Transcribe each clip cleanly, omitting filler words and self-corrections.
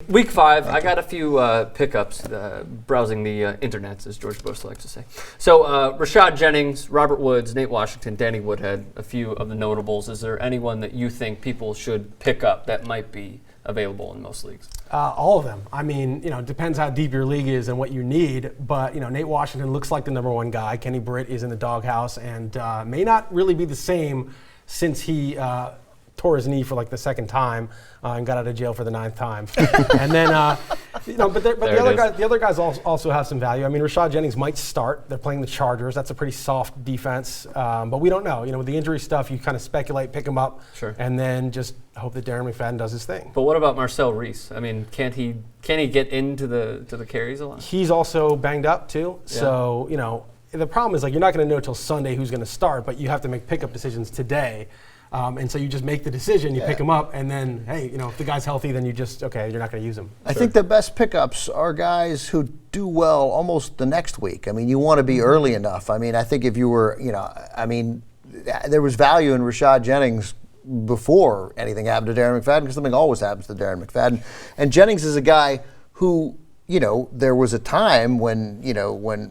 week 5, I got a few pickups browsing the internets, as George Bush likes to say. So Rashad, Jennings, Robert Woods, Nate Washington, Danny Woodhead, a few of the notables. Is there anyone that you think people should pick up that might be available in most leagues? All of them. I mean, it depends how deep your league is and what you need. But, Nate Washington looks like the number 1 guy. Kenny Britt is in the doghouse and may not really be the same since he tore his knee for like the 2nd time and got out of jail for the 9th time. And then, but the other guys also have some value. I mean, Rashad Jennings might start. They're playing the Chargers. That's a pretty soft defense. But we don't know. With the injury stuff, you kind of speculate, pick him up, and then just hope that Darren McFadden does his thing. But what about Marcel Reese? I mean, can't he get into the carries a lot? He's also banged up too. Yeah. So, the problem is you're not going to know till Sunday who's going to start, but you have to make pickup decisions today. And so you just make the decision, you pick him up, and then, hey, if the guy's healthy, then you're not going to use him. I think the best pickups are guys who do well almost the next week. I mean, you want to be early enough. I mean, I think if you were, there was value in Rashad Jennings before anything happened to Darren McFadden, because something always happens to Darren McFadden. And Jennings is a guy who, there was a time when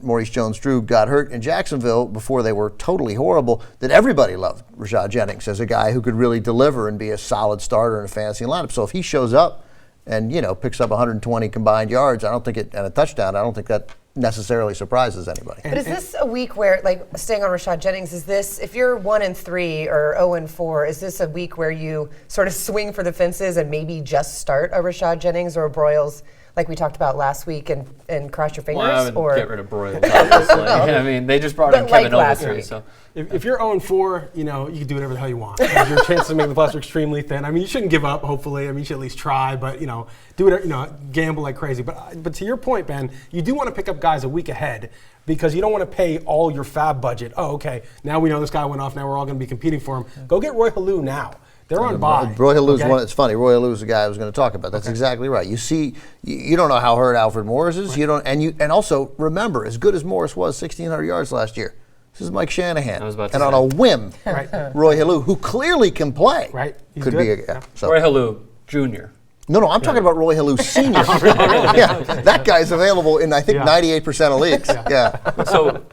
Maurice Jones-Drew got hurt in Jacksonville before they were totally horrible, that everybody loved Rashad Jennings as a guy who could really deliver and be a solid starter in a fantasy lineup. So if he shows up and, picks up 120 combined yards, and a touchdown, I don't think that necessarily surprises anybody. But is this a week where, staying on Rashad Jennings, is this, if you're 1-3 or 0-4, is this a week where you sort of swing for the fences and maybe just start a Rashad Jennings or a Broyles, like we talked about last week, and cross your fingers? Well, I would get rid of Broyles, obviously. I mean, they just brought in Kevin Ogletree. So if you're 0-4, you can do whatever the hell you want. Your chances of making the playoffs are extremely thin. I mean, you shouldn't give up, hopefully. I mean, you should at least try, but, do whatever, gamble like crazy. But to your point, Ben, you do want to pick up guys a week ahead because you don't want to pay all your fab budget. Oh, okay, now we know this guy went off, now we're all going to be competing for him. Go get Roy Helu now. They're on bye. Roy Helu's one. It's funny. Roy Helu's the guy I was going to talk about. That's exactly right. You see, you don't know how hurt Alfred Morris is. Right. You don't, and also remember, as good as Morris was, 1,600 yards last year. This is Mike Shanahan. And on a whim, Roy Helu, who clearly can play, could be a. So. Roy Helu Jr. No, I'm talking about Roy Helu Sr. That guy's available in, I think, 98% of leagues. So,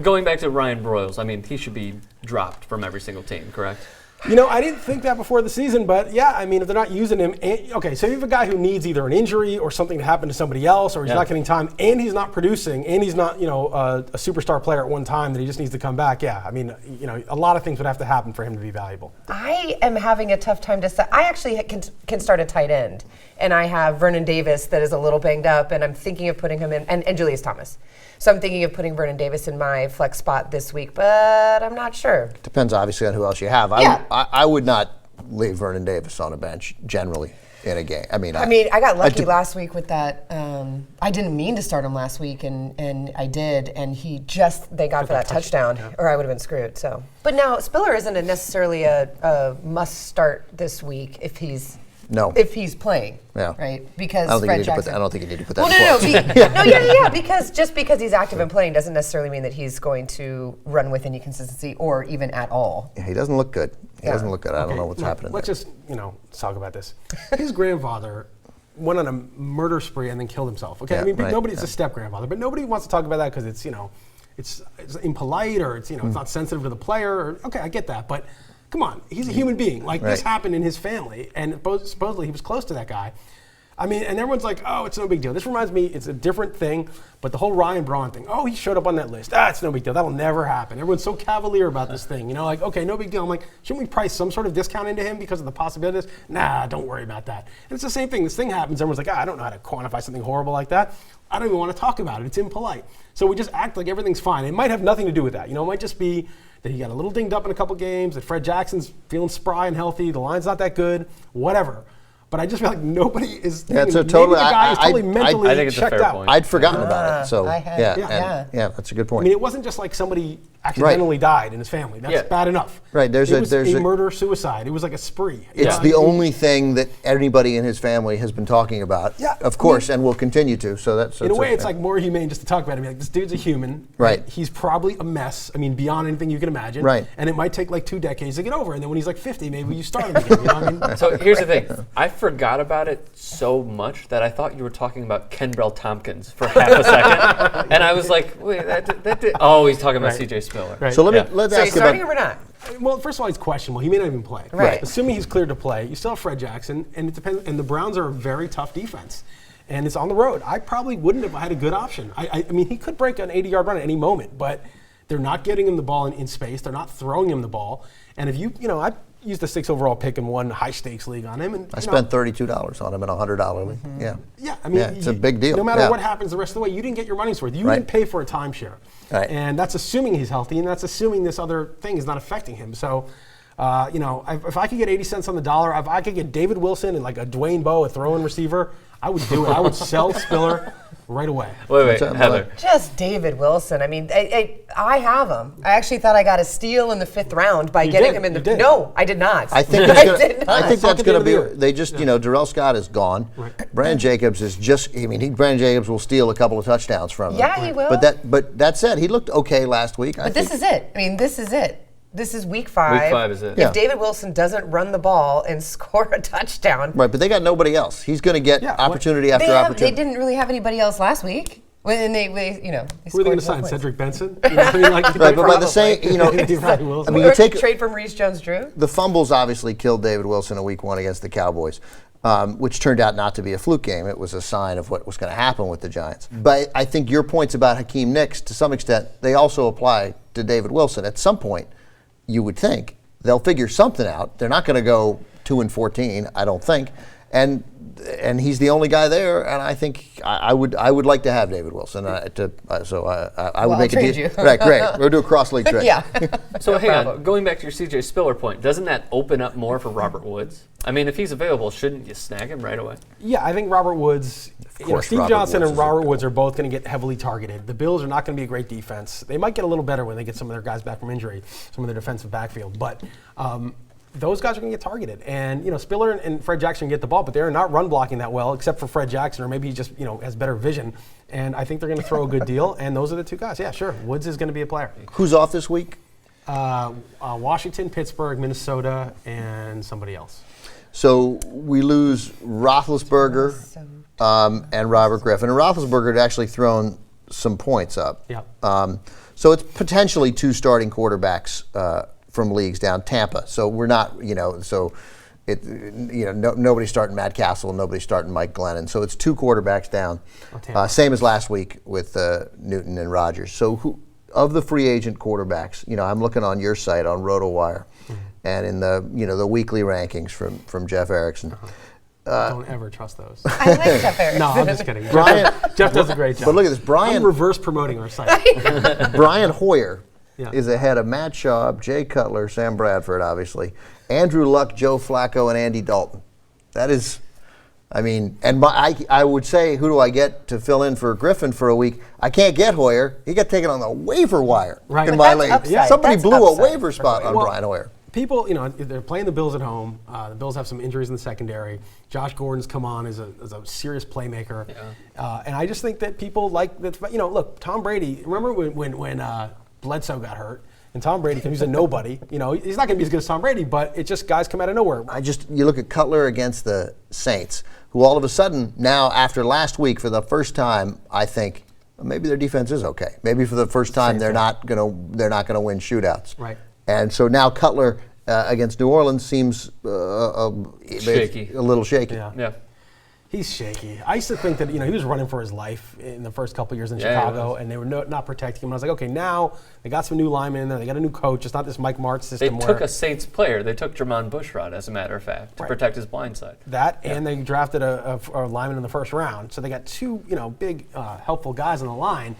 going back to Ryan Broyles, I mean, he should be dropped from every single team, correct? I didn't think that before the season, but yeah, I mean, if they're not using him, so you have a guy who needs either an injury or something to happen to somebody else, or he's not getting time, and he's not producing, and he's not, a superstar player at one time that he just needs to come back. Yeah, I mean, a lot of things would have to happen for him to be valuable. I am having a tough time I actually can start a tight end, and I have Vernon Davis that is a little banged up, and I'm thinking of putting him in, and Julius Thomas. So I'm thinking of putting Vernon Davis in my flex spot this week, but I'm not sure. Depends obviously on who else you have. I would not leave Vernon Davis on a bench generally in a game. I mean, I got lucky last week with that. I didn't mean to start him last week, and I did, and they got for that touchdown, or I would have been screwed. So, but now Spiller isn't necessarily a must start this week if he's playing, right? Because Fred Jackson. I don't think you need to put that. Because he's active and playing doesn't necessarily mean that he's going to run with any consistency or even at all. Yeah, he doesn't look good. I don't know what's happening. Let's just talk about this. His grandfather went on a murder spree and then killed himself. Okay, nobody's a step grandfather, but nobody wants to talk about that because it's it's impolite or it's not sensitive to the player. Okay, I get that, but. Come on, he's a human being. This happened in his family, and supposedly he was close to that guy. I mean, and everyone's like, oh, it's no big deal. This reminds me, it's a different thing, but the whole Ryan Braun thing, oh, he showed up on that list. It's no big deal. That'll never happen. Everyone's so cavalier about this thing. Okay, no big deal. I'm like, shouldn't we price some sort of discount into him because of the possibilities? Nah, don't worry about that. And it's the same thing. This thing happens. Everyone's like, I don't know how to quantify something horrible like that. I don't even want to talk about it. It's impolite. So we just act like everything's fine. It might have nothing to do with that. It might just be that he got a little dinged up in a couple games, that Fred Jackson's feeling spry and healthy, the line's not that good, whatever. But I just feel like nobody is thinking maybe the guy is totally mentally checked out. I'd forgotten about it. So that's a good point. I mean, it wasn't just like somebody accidentally died in his family. That's bad enough. Right. There's a murder-suicide. It was like a spree. It's the only thing that anybody in his family has been talking about. Yeah. Of course, and will continue to. So that's in a way, it's like more humane just to talk about him. Like, this dude's a human. Right. He's probably a mess. I mean, beyond anything you can imagine. Right. And it might take like 2 decades to get over. And then when he's like 50, maybe you start him again. You know what I mean? So here's the thing. I forgot about it so much that I thought you were talking about Kenbrell Tompkins for half a second. And I was like, wait, that did. Oh, he's talking about CJ Spiller. Right. So let's So ask he's starting about. or not? Well, first of all, he's questionable. He may not even play. Right. Assuming he's cleared to play, you still have Fred Jackson, and it depends. And the Browns are a very tough defense, and it's on the road. I probably wouldn't have had a good option. I mean, he could break an 80-yard run at any moment, but they're not getting him the ball in space. They're not throwing him the ball. And if I used a 6 overall pick in one high-stakes league on him, and I spent $32 on him in a $100 league. Yeah. Yeah, I mean, it's a big deal. No matter what happens the rest of the way, you didn't get your money's worth. You didn't pay for a timeshare. Right. And that's assuming he's healthy, and that's assuming this other thing is not affecting him. So, if I could get 80 cents on the dollar, if I could get David Wilson and like a Dwayne Bowe, a throw-in receiver, I would do it. I would sell Spiller right away. Wait, Heather. Just David Wilson. I mean, I have him. I actually thought I got a steal in the 5th round by getting him in the. You did. No, I did not. I think I did not. I think that's at the going end to of the be. year. They just, Darrell Scott is gone. Right. Brandon Jacobs is just. I mean, Brandon Jacobs will steal a couple of touchdowns from him. Yeah, he will. But that said, he looked okay last week. But this is it. I mean, this is it. This is week 5. Week 5 is it. Yeah. If David Wilson doesn't run the ball and score a touchdown. Right, but they got nobody else. He's going to get opportunity after They opportunity. didn't really have anybody else last week. When they Who are they scored going to sign? points. Cedric Benson? You know what I mean? Like, Right, but by the same, Ryan Wilson. I mean, you take trade from Reese Jones-Drew. the fumbles obviously killed David Wilson in week 1 against the Cowboys, which turned out not to be a fluke game. It was a sign of what was going to happen with the Giants. But I think your points about Hakeem Nicks, to some extent, they also apply to David Wilson. At some point, you would think they'll figure something out. They're not going to go 2-14, I don't think, and he's the only guy there. And I think I would like to have David Wilson. I would make I'll a trade deal. you. Right, great. We'll do a cross league trade. Yeah. So hang on, going back to your CJ Spiller point, doesn't that open up more for Robert Woods? I mean, if he's available, shouldn't you snag him right away? Yeah, I think Robert Woods, Steve Robert Johnson Woods and Robert Woods are both going to get heavily targeted. The Bills are not going to be a great defense. They might get a little better when they get some of their guys back from injury, some of their defensive backfield. But those guys are going to get targeted. And, Spiller and Fred Jackson get the ball, but they're not run blocking that well, except for Fred Jackson, or maybe he just, has better vision. And I think they're going to throw a good deal. And those are the 2 guys. Yeah, sure. Woods is going to be a player. Who's off this week? Washington, Pittsburgh, Minnesota, and somebody else. So we lose Roethlisberger and Robert Griffin. And Roethlisberger had actually thrown some points up. Yeah. So it's potentially 2 starting quarterbacks from leagues down. Tampa. So we're not, nobody's starting Matt Castle, nobody's starting Mike Glennon. So it's 2 quarterbacks down. Same as last week with Newton and Rodgers. So who of the free agent quarterbacks, I'm looking on your site on Rotowire. And in the the weekly rankings from Jeff Erickson. Don't ever trust those. I like Jeff Erickson. No, I'm just kidding. Brian, Jeff does a great job. But look at this, Brian. I'm reverse promoting our site. Brian Hoyer Yeah. is ahead of Matt Schaub, Jay Cutler, Sam Bradford, obviously, Andrew Luck, Joe Flacco, and Andy Dalton. That is, I would say, who do I get to fill in for Griffin for a week? I can't get Hoyer. He got taken on the waiver wire Right. in But my that's league. upside. Somebody That's blew a upside. waiver spot on Well, Brian Hoyer. People, they're playing the Bills at home. The Bills have some injuries in the secondary. Josh Gordon's come on as a serious playmaker. Yeah. And I just think that people like that. Look, Tom Brady. Remember when Bledsoe got hurt and Tom Brady comes, he's a nobody. He's not going to be as good as Tom Brady, but it's just guys come out of nowhere. You look at Cutler against the Saints, who all of a sudden now, after last week, for the first time, I think maybe their defense is okay. Maybe for the first time they're not going to win shootouts. Right. And so now Cutler against New Orleans seems Shaky. a little shaky. Yeah. He's shaky. I used to think that he was running for his life in the first couple years in Yeah, Chicago, and they were not protecting him. And I was like, okay, now they got some new linemen in there. They got a new coach. It's not this Mike Martz They system. took a Saints player. They took Jermon Bushrod, as a matter of fact, to protect his blind side. And they drafted a lineman in the first round. So they got 2 big helpful guys on the line.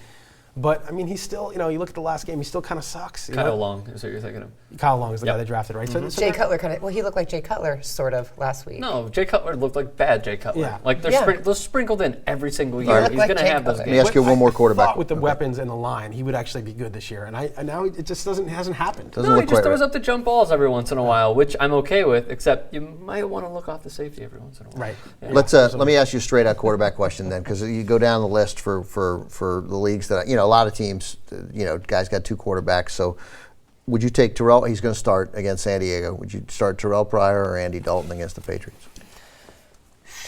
But I mean, he's still, you look at the last game, he still kind of sucks. Kyle Long is what you're thinking of. Kyle Long is the guy they drafted, right? So Jay Cutler he looked like Jay Cutler sort of last week. No, Jay Cutler looked like bad Jay Cutler. Yeah. Like they're sprinkled in every single year. He's like going to Jay have those Cutler. games. Let me ask you one more quarterback. I thought with the weapons and the line, he would actually be good this year, and now it just hasn't happened. Doesn't No, look he just quite throws right. up the jump balls every once in a while, which I'm okay with, except you might want to look off the safety every once in a while. Right. Yeah. Let me ask you a straight out quarterback question then, because you go down the list for the leagues that a lot of teams, guys got 2 quarterbacks. So would you take Terrell? He's going to start against San Diego. Would you start Terrell Pryor or Andy Dalton against the Patriots?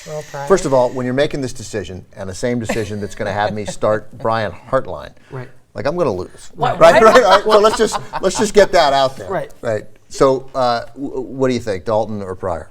Terrell Pryor. First of all, when you're making this decision, and the same decision that's going to have me start Brian Hartline, Right. like I'm going to lose. Why- Right. So let's just get that out there. Right. Right. So what do you think, Dalton or Pryor?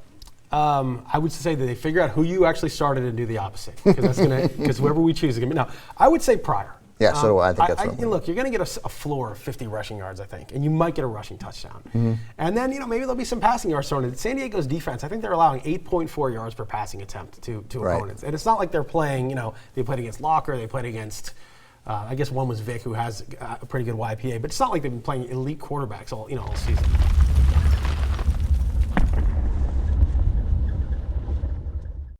I would say that they figure out who you actually started and do the opposite, because whoever we choose is going to be. No, I would say Pryor. Yeah, so do I. I think that's what I'm going to look, you're going to get a floor of 50 rushing yards, I think, and you might get a rushing touchdown. Mm-hmm. And then, maybe there'll be some passing yards thrown in. San Diego's defense, I think they're allowing 8.4 yards per passing attempt to Right. opponents. And it's not like they're playing, they played against Locker, they played against, I guess one was Vic, who has a pretty good YPA, but it's not like they've been playing elite quarterbacks all season.